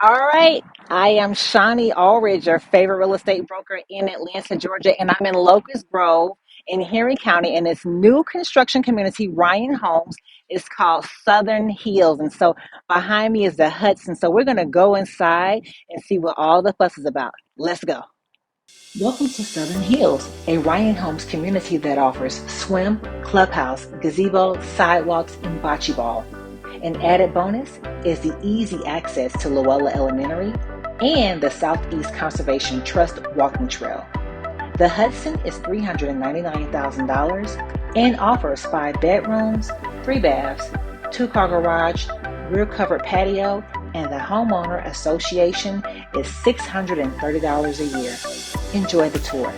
All right. I am Shonnie Alridge, your favorite real estate broker in Atlanta, Georgia, and I'm in Locust Grove in Henry County in this new construction community, Ryan Homes. It's called Southern Hills. And so behind me is the Hudson. So we're going to go inside and see what all the fuss is about. Let's go. Welcome to Southern Hills, a Ryan Homes community that offers swim, clubhouse, gazebo, sidewalks, and bocce ball. An added bonus is the easy access to Luella Elementary and the Southeast Conservation Trust walking trail. The Hudson is $399,000 and offers 5 bedrooms, 3 baths, 2-car garage, rear covered patio, and the homeowner association is $630 a year. Enjoy the tour.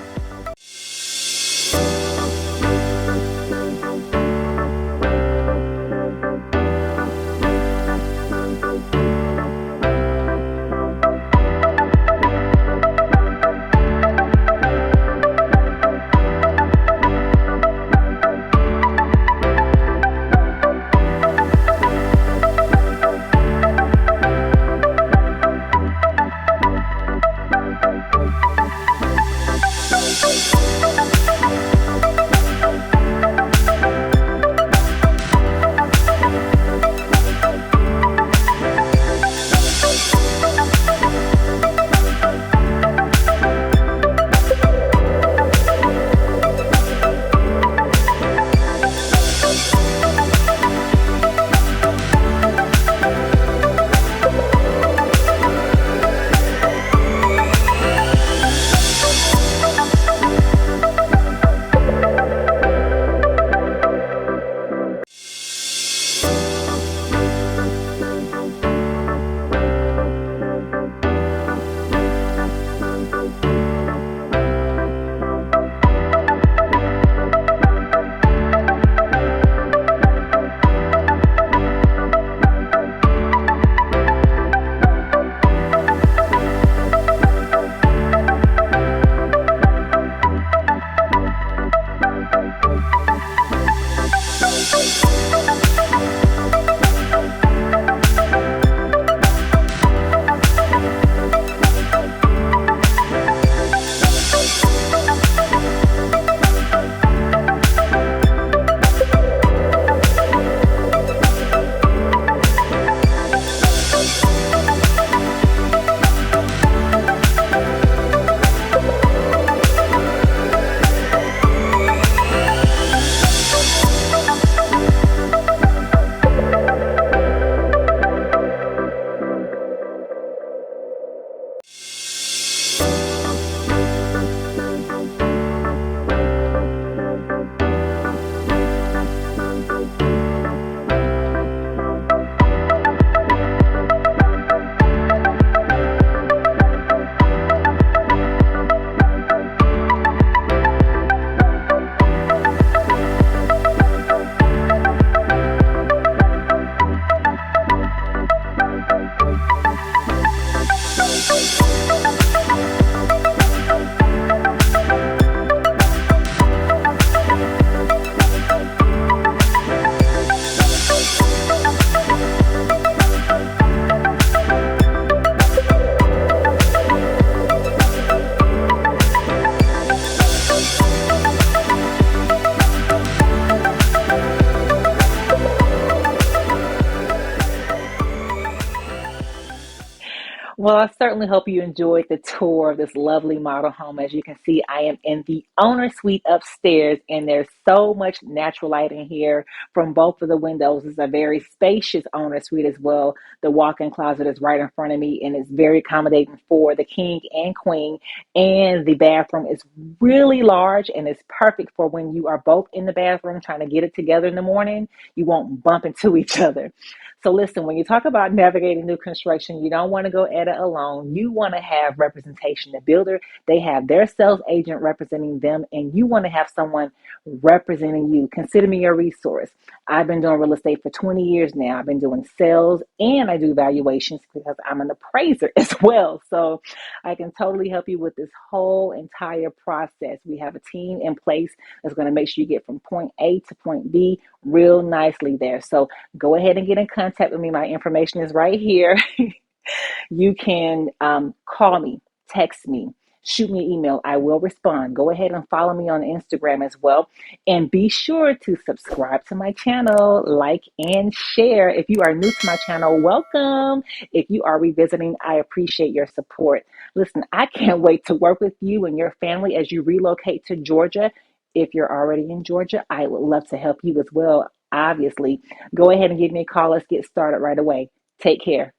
Well, I certainly hope you enjoyed the tour of this lovely model home. As you can see, I am in the owner suite upstairs, and there's so much natural light in here from both of the windows. It's a very spacious owner suite as well. The walk-in closet is right in front of me, and it's very accommodating for the king and queen. And the bathroom is really large, and it's perfect for when you are both in the bathroom trying to get it together in the morning. You won't bump into each other. So listen, when you talk about navigating new construction, you don't want to go at it alone. You want to have representation. The builder, they have their sales agent representing them, and you want to have someone representing you. Consider me your resource. I've been doing real estate for 20 years now. I've been doing sales and I do valuations because I'm an appraiser as well. So I can totally help you with this whole entire process. We have a team in place that's going to make sure you get from point A to point B real nicely there. So go ahead and get in contact with me. My information is right here. You can call me, text me, shoot me an email. I will respond. Go ahead and follow me on Instagram as well. And be sure to subscribe to my channel, like and share. If you are new to my channel, welcome. If you are revisiting, I appreciate your support. Listen, I can't wait to work with you and your family as you relocate to Georgia. If you're already in Georgia, I would love to help you as well. Obviously, go ahead and give me a call. Let's get started right away. Take care.